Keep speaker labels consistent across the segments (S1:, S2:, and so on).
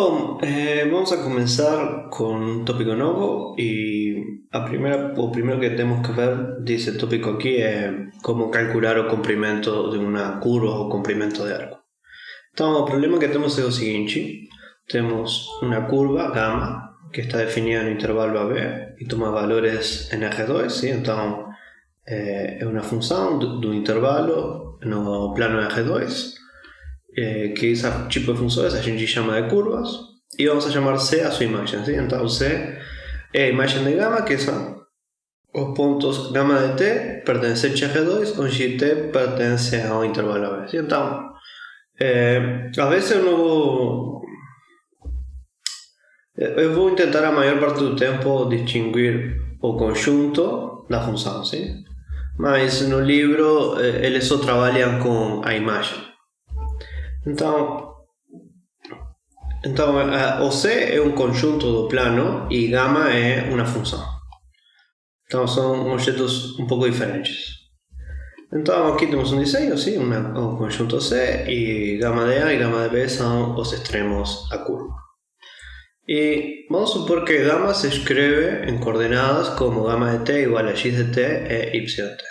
S1: Bom, vamos a começar com um tópico novo e o primeiro que temos que ver desse tópico aqui é como calcular o comprimento de uma curva ou comprimento de arco. Então, o problema que temos é o seguinte: temos uma curva, gama, que está definida no intervalo AB e toma valores em R2, ¿sí? Então é uma função do intervalo no plano R2. Que esse tipo de funções a gente chama de curvas e vamos a chamar C a sua imagem, ¿sí? Então C é a imagem de gama, que são os pontos gama de T pertencente a R2, onde T pertence ao intervalo AB, ¿sí? Então a vezes eu vou tentar a maior parte do tempo distinguir o conjunto da função, ¿sí? Mas no livro eles só trabalham com a imagem. Então o C é um conjunto do plano e gama é uma função. Então são objetos um pouco diferentes. Então aqui temos um desenho, sim, um conjunto C, e gama de A e gama de B são os extremos da curva. E vamos supor que gama se escreve em coordenadas como gama de T igual a x de T e y de T.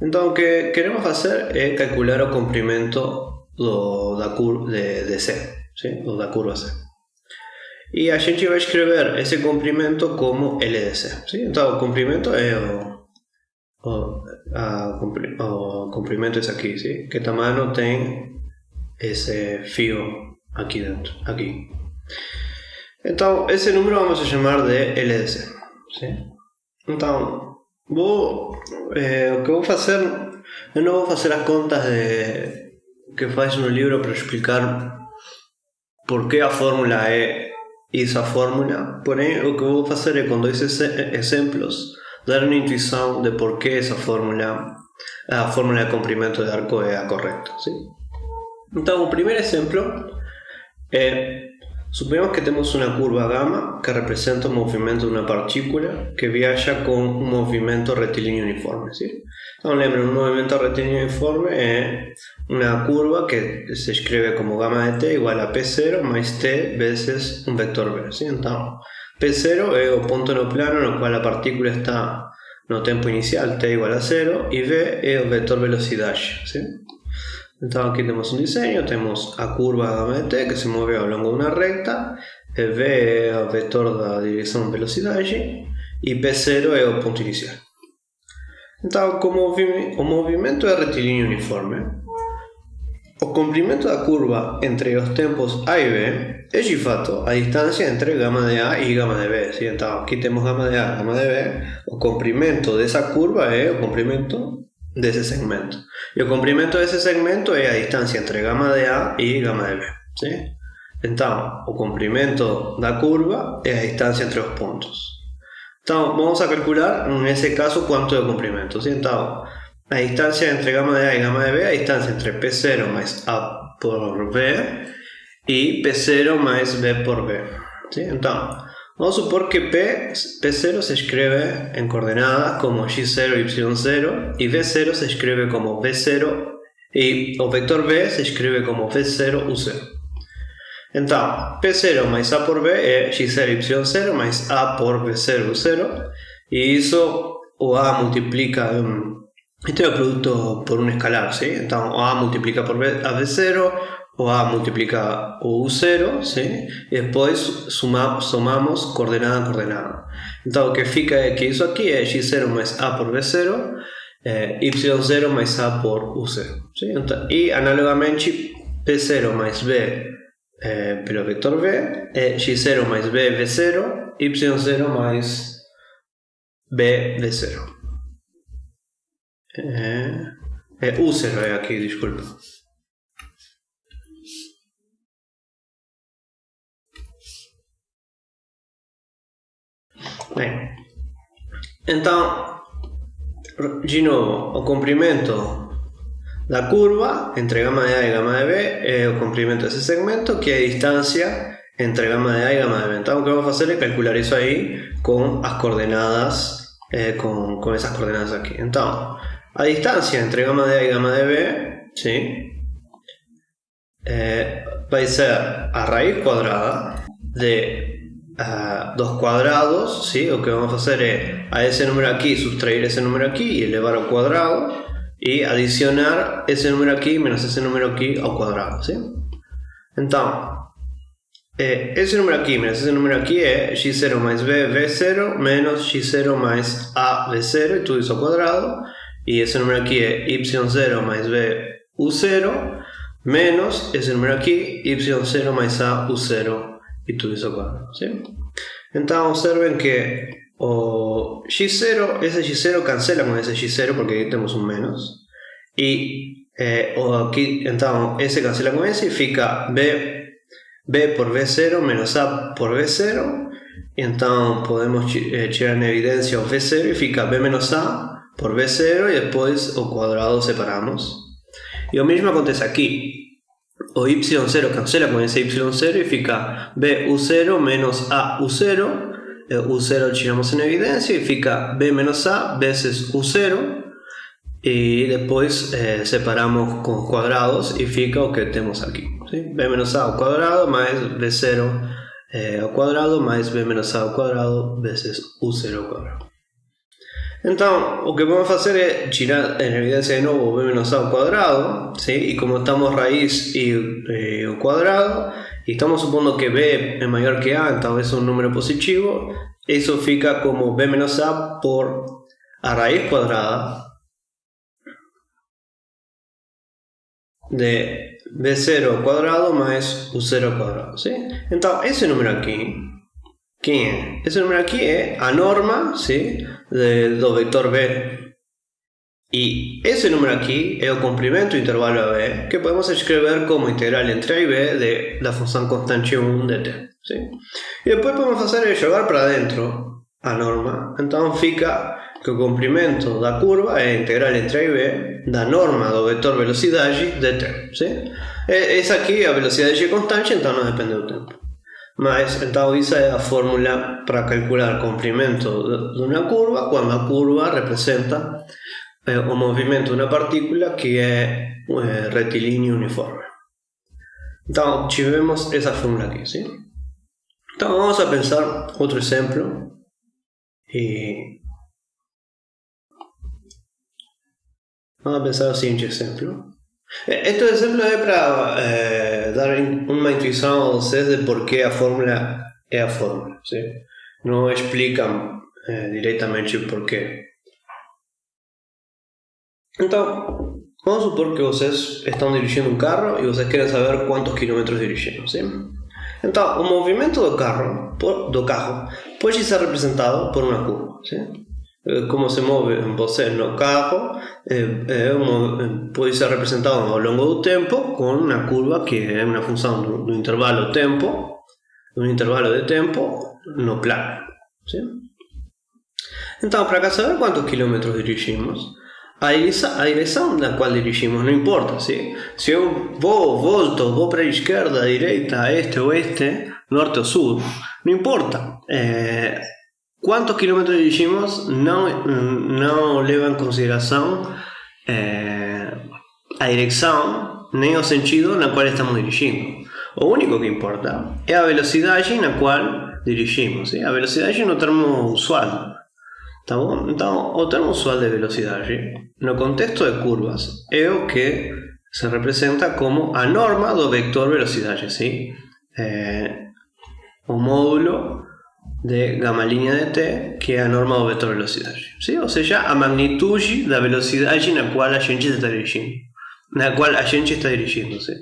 S1: Então o que queremos fazer é calcular o comprimento da curva de C, ¿sí? Ou da curva C. E a gente vai escrever esse comprimento como L de C, ¿sí? Então o comprimento é o comprimento esse aqui, ¿sí? Que tamanho tem esse fio aqui dentro, aqui. Então esse número vamos a chamar de L de C, ¿sí? Então o que vou fazer, eu não vou fazer as contas que faz no livro para explicar por que a fórmula é essa fórmula, porém o que eu vou fazer é com dois exemplos dar uma intuição de por que essa fórmula, a fórmula de comprimento de arco é a correta, ¿sí? Então o primeiro exemplo é: suponhamos que temos uma curva gama que representa o movimento de uma partícula que viaja com um movimento retilíneo uniforme, ¿sí? Então lembra, um movimento retilíneo uniforme é uma curva que se escreve como gama de T igual a P0 mais T vezes um vetor V, ¿sí? Então P0 é o ponto no plano no qual a partícula está no tempo inicial, T igual a 0, e V é o vetor velocidade, ¿sí? Então aqui temos um desenho, temos a curva gama de T que se move ao longo de uma recta, V é o vetor da direção de velocidade e P0 é o ponto inicial. Então, como o movimento é retilíneo uniforme, o comprimento da curva entre os tempos A e B é de fato a distância entre gama de A e gama de B, ¿sí? Então aqui temos gama de A e gama de B, o comprimento dessa curva é o comprimento desse segmento. E o comprimento desse segmento é a distância entre gama de A e gama de B, ¿sí? Então, o comprimento da curva é a distância entre os pontos. Então, vamos a calcular, nesse caso, quanto é o comprimento, ¿sí? Então, a distância entre gama de A e gama de B é a distância entre P0 mais A por B e P0 mais B por B, ¿sí? Então, vamos supor que P0 se escreve em coordenadas como x0 y 0 e V0 se escreve como V0 e o vector V se escreve como V0 U0. Então, P0 mais A por B é x0 y0 mais A por V0 U0, e isso o A multiplica, este é o produto por um escalar, ¿sí? Então o A multiplica por a V0, o A multiplica o U0, ¿sí? E depois somamos coordenada a coordenada. Então o que fica é que isso aqui é x0 mais A por V0, y0 mais A por U0, ¿sí? Então, e analogamente P0 mais B pelo vetor V é x0 mais B V0, y0 mais B V0. U0 é aqui, desculpa. Bem, então, de novo, o comprimento da curva entre gama de A e gama de B é o comprimento desse segmento, que é a distância entre gama de A e gama de B. Então o que vamos fazer é calcular isso aí com as coordenadas, com essas coordenadas aqui. Então a distância entre gama de A e gama de B, ¿sí? vai ser a raiz cuadrada de 2 cuadrados, ¿sí? O que vamos a hacer es a ese número aquí subtraer ese número aquí y elevar al cuadrado, y adicionar ese número aquí menos ese número aquí al cuadrado, ¿sí? Entonces, ese número aquí menos ese número aquí es x0 más b v0 menos x0 más a v0 y todo eso al cuadrado, y ese número aquí es y0 más b u0 menos ese número aquí y0 más a u0 y todo eso al cuadrado, ¿sí? Entonces observen que x0, ese x0 cancela con ese x0 porque aquí tenemos un menos, y aquí entonces ese cancela con ese y fica b por v0 menos a por v0, y entonces podemos tirar en evidencia o v0 y fica b menos a por v0 y después o cuadrado separamos. Y lo mismo acontece aquí, o y0 cancela con ese y0 y fica b u0 menos a u0, u0 tiramos en evidencia y fica b menos a veces u0, y después separamos con cuadrados y fica lo que tenemos aquí, ¿sí? B menos a al cuadrado más b0 al cuadrado más b menos a al cuadrado veces u0 al cuadrado. Entonces, lo que podemos hacer es girar en evidencia de nuevo b menos a al cuadrado, ¿sí? Y como estamos raíz y al cuadrado, y estamos suponiendo que b es mayor que a, entonces es un número positivo, eso fica como b menos a por a raíz cuadrada de b0 al cuadrado más u0 al cuadrado, ¿sí? Entonces, ese número aquí, ¿quién es? Ese número aquí es a norma, ¿sí? Del vector b. Y ese número aquí es el complemento intervalo a b, que podemos escribir como integral entre a y b de la función constante 1 de t, ¿sí? Y después podemos hacer es llevar para adentro a norma. Entonces fica que el complemento da curva é integral entre a y b da norma do vector velocidade de t, ¿sí? Essa aqui a velocidade é constante, então não depende do tempo. Mas então essa é a fórmula para calcular o comprimento de uma curva quando a curva representa o movimento de uma partícula que é retilíneo uniforme. Então tivemos essa fórmula aqui, ¿sí? Então vamos a pensar outro exemplo e vamos a pensar el siguiente ejemplo. Este ejemplo es para dar una intuición a ustedes de por qué la fórmula es la fórmula, ¿sí? No explican directamente por qué. Entonces, vamos a supor que ustedes están dirigiendo un carro y ustedes quieren saber cuántos kilómetros dirigieron, ¿sí? Entonces, el movimiento del carro puede ser representado por una curva, ¿sí? Como se mueve você no carro puede ser representado ao longo do tempo con una curva que é una función de un intervalo de tempo no plano, ¿sí? Entonces, para saber cuántos kilómetros dirigimos, a direção da qual dirigimos não importa, ¿sí? Se eu vou para a esquerda, a direita, a este, oeste, norte ou sul, não importa. Quantos kilómetros dirigimos não leva em consideração a direção nem o sentido na qual estamos dirigindo. O único que importa é a velocidade na qual dirigimos, ¿sí? A velocidade no termo usual. Tá bom? Então, o termo usual de velocidade no contexto de curvas é o que se representa como a norma do vector velocidade, ¿sí? O módulo de gama línea de t, que é a norma do vector velocidade, ¿sí? Ou seja, a magnitude da velocidade na qual a gente está dirigindo, ¿sí?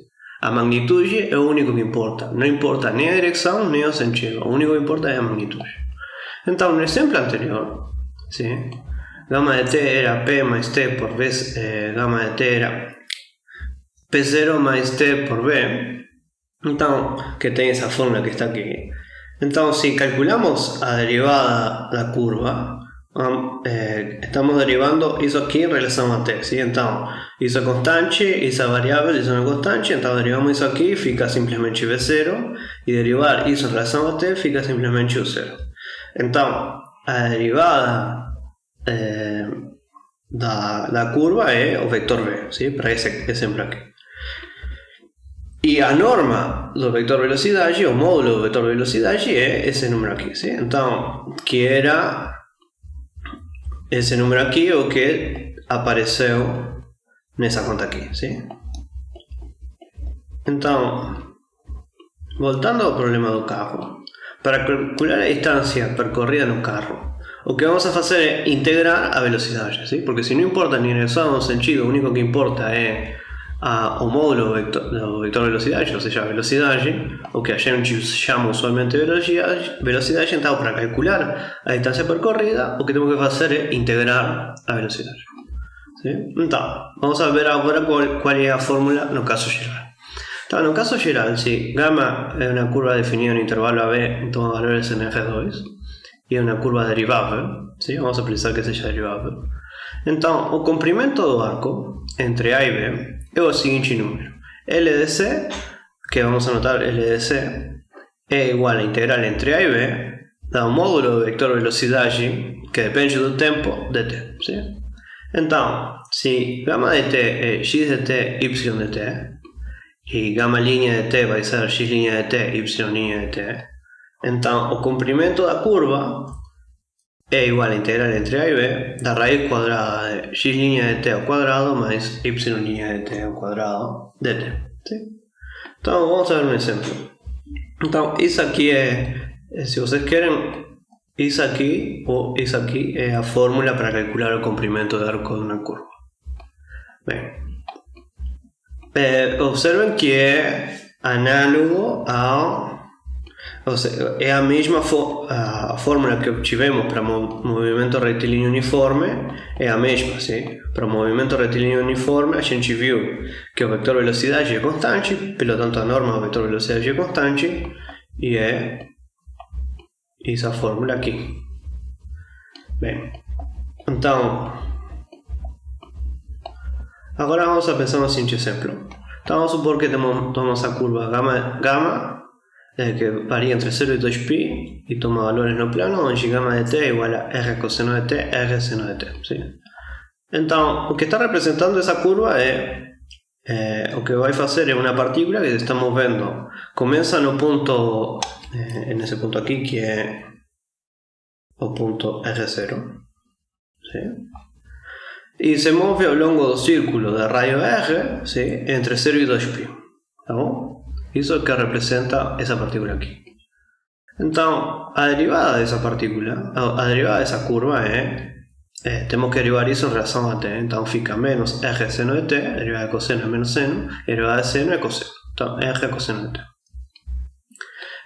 S1: A magnitude é o único que importa. Não importa nem a direção nem o sentido. O único que importa é a magnitude. Então, no exemplo anterior, ¿sí? Gama de t era p más t por b, gama de t era p0 más t por b. Entonces, que tem esa fórmula que está aquí. Entonces, si calculamos a derivada da curva, estamos derivando isso aquí en relación a t, ¿sí? Entonces, isso é constante, isso é variável, isso é uma constante, então derivamos isso aqui, fica simplesmente v0, e derivar isso em relação a t, fica simplesmente u0. Então, a derivada da curva é o vector v, ¿sí? Para esse exemplo aqui. E a norma do vector velocidade, o módulo do vector velocidade é esse número aqui, sim? Então, que era esse número aqui, o que apareceu nessa conta aqui, sim? Então, voltando ao problema do carro, para calcular a distância percorrida no carro, o que vamos a fazer é integrar a velocidade, sim? Porque se não importa a direção ou sentido, o único que importa é o módulo do vector velocidade, ou seja, a velocidade, o que a gente chama usualmente velocidade. Então, para calcular a distância percorrida, o que temos que fazer é integrar a velocidade. Sim? Então, vamos a ver agora qual é a fórmula no caso geral. Então, no caso geral, se gamma é uma curva definida no intervalo AB, toma valores en R2, e é uma curva derivável, ¿sí? Vamos a precisar que seja derivável. Então, o comprimento do arco entre A e B é o seguinte número: L de C, que vamos a anotar L de C, é igual a integral entre A e B da módulo do vector velocidade, que depende do tempo, dt. ¿Sí? Então, se gamma de t é x de t, y de t, e gamma linha de t vai ser x linha de t, y linha de t, então o comprimento da curva é igual a integral entre A e B da raiz quadrada de x linha de t ao quadrado mais y linha de t ao quadrado dt. ¿Sí? Então vamos a ver um exemplo. Então isso aqui se vocês querem, isso aqui é a fórmula para calcular o comprimento de arco de uma curva. Bem, observen que é análogo ou seja, é a mesma a fórmula que obtivemos para movimento retilíneo uniforme, é a mesma, sim? Para o movimento retilíneo uniforme, a gente viu que o vector velocidade é constante, pelo tanto a norma do vector velocidade é constante, e é essa fórmula aqui. Bem, então, agora vamos a pensar no seguinte exemplo. Então vamos supor que tomamos a curva gamma que varía entre 0 y 2pi y toma valores no plano, onde gamma de t é igual a r coseno de t, r seno de t. ¿Sí? Então, o que está representando essa curva o que vai fazer é uma partícula que se está movendo. Começa no ponto, nesse ponto aqui, que é o ponto R0. ¿Sí? E se move ao longo do círculo de raio R, ¿sí? Entre 0 e 2pi. Tá bom? Isso é o que representa essa partícula aqui. Então, a derivada dessa partícula, a derivada dessa curva temos que derivar isso em relação a t. Então fica menos r seno de t, a derivada de cosseno é menos seno, e a derivada de seno é cosseno. Então, r cosseno de t.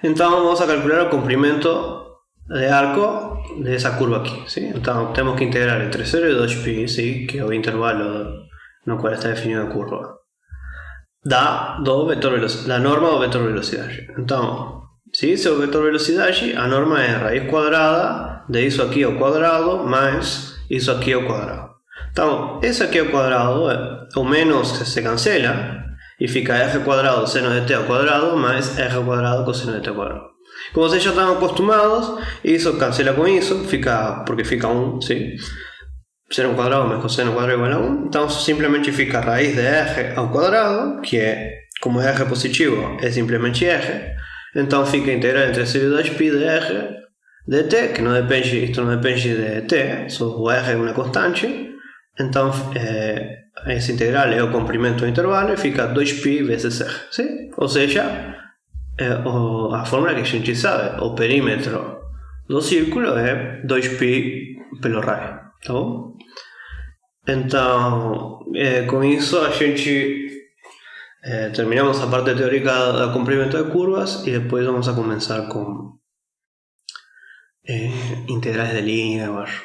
S1: Então, vamos a calcular o comprimento de arco dessa curva aqui. ¿Sí? Então, temos que integrar entre 0 e 2pi, ¿sí? Que é o intervalo no qual está definida a curva, da norma do vector velocidade. Então, se esse é o vector velocidade, a norma é raiz quadrada de isso aqui ao quadrado mais isso aqui ao quadrado. Então, esse aqui ao quadrado, o menos se cancela e fica r quadrado seno de t ao quadrado mais r quadrado coseno de t ao quadrado. Como vocês já estão acostumados, isso cancela com isso, porque fica 1, ¿sí? Seno quadrado mais cosseno quadrado igual a 1, então simplesmente fica a raiz de r ao quadrado, que como é r positivo, é simplesmente r, então fica integral entre 0 e 2pi de r de t, que isto não depende de t, só o r é uma constante, então essa integral é o comprimento do intervalo e fica 2pi vezes r, ¿sí? Ou seja, a fórmula que a gente sabe, o perímetro do círculo é 2pi pelo raio. Tá bom? Então, com isso a gente terminamos a parte teórica do comprimento de curvas e depois vamos a começar com integrais de linha, eu acho.